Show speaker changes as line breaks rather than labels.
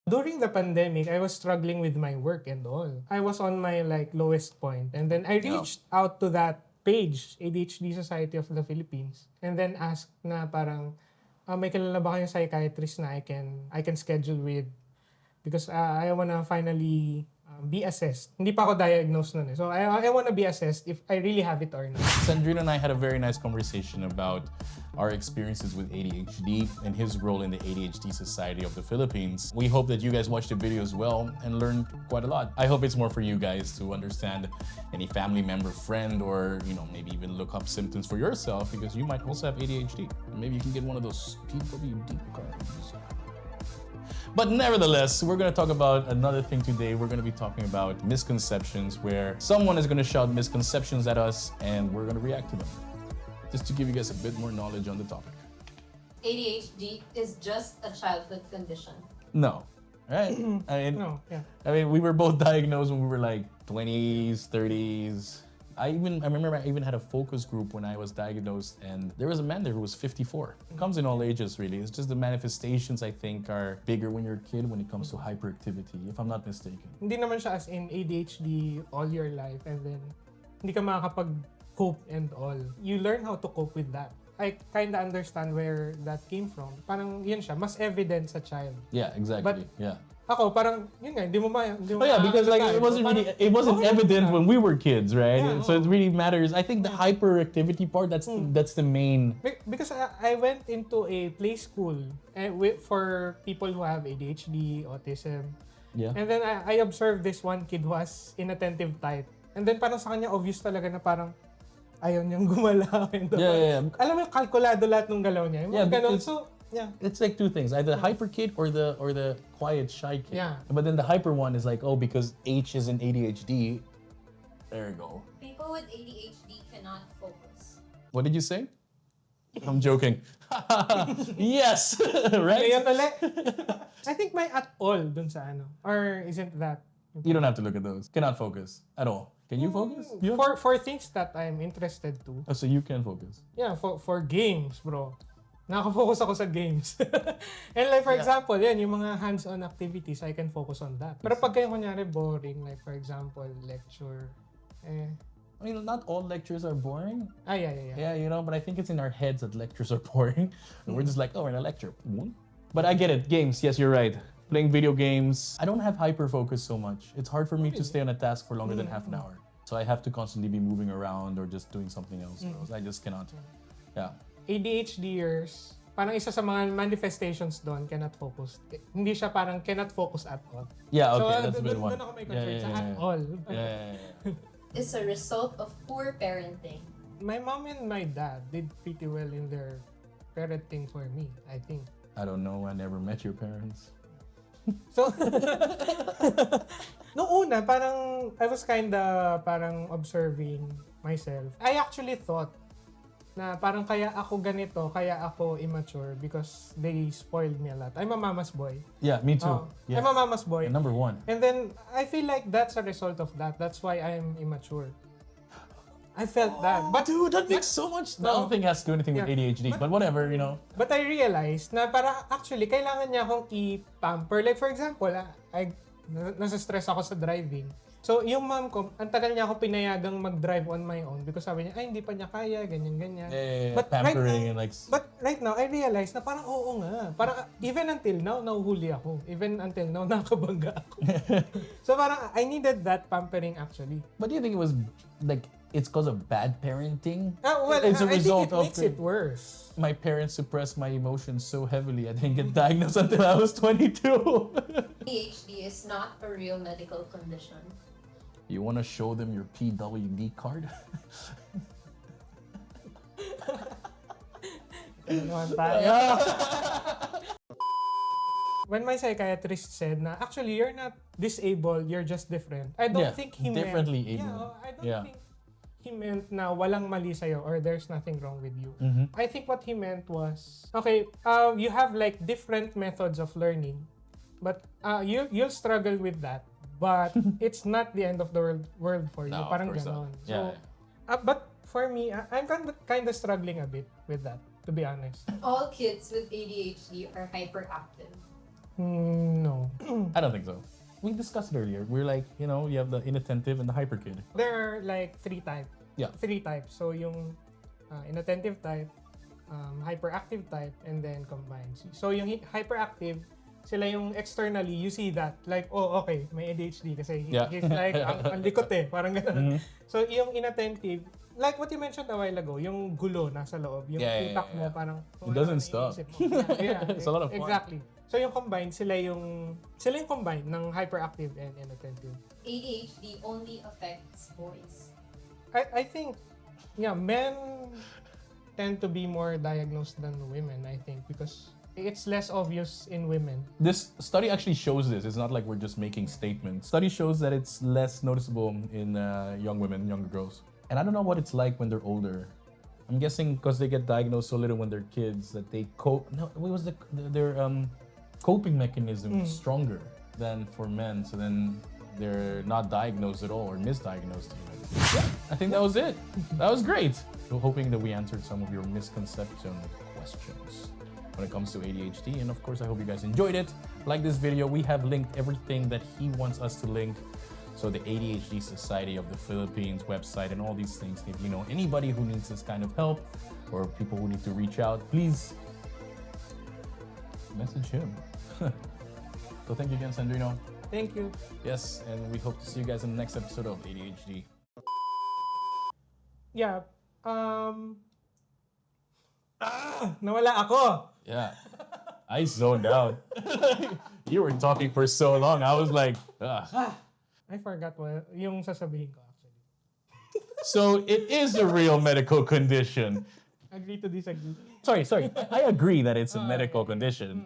During the pandemic, I was struggling with my work and all. I was on my like lowest point, and then I reached out to that page, ADHD Society of the Philippines, and then asked na parang, may kilala ba kayong psychiatrist na I can schedule with, because I wanna finally be assessed. Hindi pa ako diagnosed nun eh. So I wanna be assessed if I really have it or not.
Xandrino and I had a very nice conversation about our experiences with ADHD and his role in the ADHD Society of the Philippines. We hope that you guys watched the video as well and learned quite a lot. I hope it's more for you guys to understand any family member, friend, or maybe even look up symptoms for yourself, because you might also have ADHD. Maybe you can get one of those PWD cards. But nevertheless, we're going to talk about another thing today. We're going to be talking about misconceptions, where someone is going to shout misconceptions at us and we're going to react to them, just to give you guys a bit more knowledge on the topic.
ADHD is just a childhood condition.
No, right?
No, yeah.
I mean, we were both diagnosed when we were like 20s, 30s. I remember I even had a focus group when I was diagnosed, and there was a man there who was 54. It comes in all ages, really. It's just the manifestations, I think, are bigger when you're a kid when it comes to hyperactivity, if I'm not mistaken.
Hindi naman siya as in ADHD all your life, and then hindi ka makakapag-cope and all. You learn how to cope with that. I kinda understand where that came from. Parang yun siya, mas evident sa child.
Yeah, exactly.
But
yeah.
Ako, parang, yun nga, hindi mo
Oh yeah, because like it wasn't evident when we were kids, right?
Yeah,
so it really matters. I think the hyperactivity part, that's the main.
Because I went into a play school for people who have ADHD, autism.
Yeah.
And then I observed this one kid who has inattentive type. And then parang sa kanya obvious talaga na parang ayaw niyang gumalaw.
Yeah.
Alam mo yung kalkulado lahat ng galaw niya. Yung mga ganun. So, yeah.
It's like two things, either the hyper kid or the quiet shy kid.
Yeah.
But then the hyper one is like, oh, because H is in ADHD. There you go.
People with ADHD cannot focus.
What did you say? I'm joking. Yes, right?
Kaya tali. I think may at all dun sa ano. Or isn't that?
You don't have to look at those. Cannot focus at all. Can you focus?
For things that I'm interested to.
Oh, so you can focus.
Yeah, for games, bro. Nakafocus ako sa games. And like for example, yan, yung mga hands-on activities, I can focus on that. Pero pag kayo kunyari boring, like for example, lecture,
I mean, not all lectures are boring.
Yeah.
Yeah, but I think it's in our heads that lectures are boring. And we're just like, oh, we're in a lecture. But I get it. Games, yes, you're right. Playing video games. I don't have hyper-focus so much. It's hard for me to stay on a task for longer than half an hour. So I have to constantly be moving around or just doing something else. I just cannot. Yeah.
ADHDers, parang isa sa mga manifestations doon, cannot focus. Hindi siya parang cannot focus at all.
Yeah, okay,
so,
that's a good one.
Doon ako may concern sa at all.
It's a result of poor parenting.
My mom and my dad did pretty well in their parenting for me, I think.
I don't know, I never met your parents.
So, noong una, parang I was kinda parang observing myself. I actually thought na parang kaya ako ganito, kaya ako immature because they spoiled me a lot. I'm a mama's boy.
Yeah, me too. Yeah.
I'm a mama's boy.
And number one.
And then, I feel like that's a result of that. That's why I'm immature. I felt that. But
dude, that makes so much. I don't think it has to do anything with ADHD, but whatever,
But I realized na para actually, kailangan niya akong i-pamper. Like for example, nasa stress ako sa driving. So, yung mom ko, ang tagal niya ako pinayagang mag-drive on my own because sabi niya, ay, hindi pa niya kaya, ganyan-ganyan.
Yeah,
but
pampering and like...
But right now, I realize na parang oo nga. Parang even until now, nahuhuli ako. Even until now, nakabangga ako. So parang I needed that pampering actually.
But do you think it was like, it's because of bad parenting?
Well,
it's a result
I think it makes it worse.
My parents suppressed my emotions so heavily, I didn't get diagnosed until I was 22.
ADHD is not a real medical condition.
You want to show them your PWD card?
When my psychiatrist said na, actually, you're not disabled, you're just different. I don't think he
differently
meant...
able.
I don't think he meant na walang mali sa'yo or there's nothing wrong with you. I think what he meant was, okay, you have like different methods of learning, but you'll struggle with that. But it's not the end of the world for you.
No,
Parang
of course
ganon.
not. Yeah.
So, but for me, I'm kind of struggling a bit with that, to be honest.
All kids with ADHD are hyperactive.
No.
I don't think so. We discussed it earlier. We're like, you know, you have the inattentive and the hyper kid.
There are like three types.
Yeah.
Three types. So yung inattentive type, hyperactive type, and then combined. So yung hyperactive, sila yung externally, you see that. Like, oh, okay, may ADHD kasi he's like, ang likot eh. Parang gano'n. So yung inattentive, like what you mentioned a while ago, yung gulo nasa loob, yung impact mo, parang...
It doesn't stop.
It's
a lot of fun.
Exactly. So yung combined, sila yung combined ng hyperactive and inattentive.
ADHD only affects boys.
I think, men tend to be more diagnosed than women, I think, because it's less obvious in women.
This study actually shows this. It's not like we're just making statements. Study shows that it's less noticeable in young women, younger girls. And I don't know what it's like when they're older. I'm guessing because they get diagnosed so little when they're kids that they cope. No, what was their coping mechanism stronger than for men? So then they're not diagnosed at all or misdiagnosed even. Yeah, I think that was it. That was great. So hoping that we answered some of your misconception questions when it comes to ADHD. And of course, I hope you guys enjoyed it. Like this video, we have linked everything that he wants us to link. So the ADHD Society of the Philippines website and all these things. If you know anybody who needs this kind of help or people who need to reach out, please message him. So thank you again, Xandrino.
Thank you.
Yes, and we hope to see you guys in the next episode of ADHD.
Yeah. Nawala ako.
Yeah. I zoned out. You were talking for so long. I was like,
I forgot what yung sasabihin ko actually.
So it is a real medical condition.
Agree to disagree.
Sorry. I agree that it's a medical condition.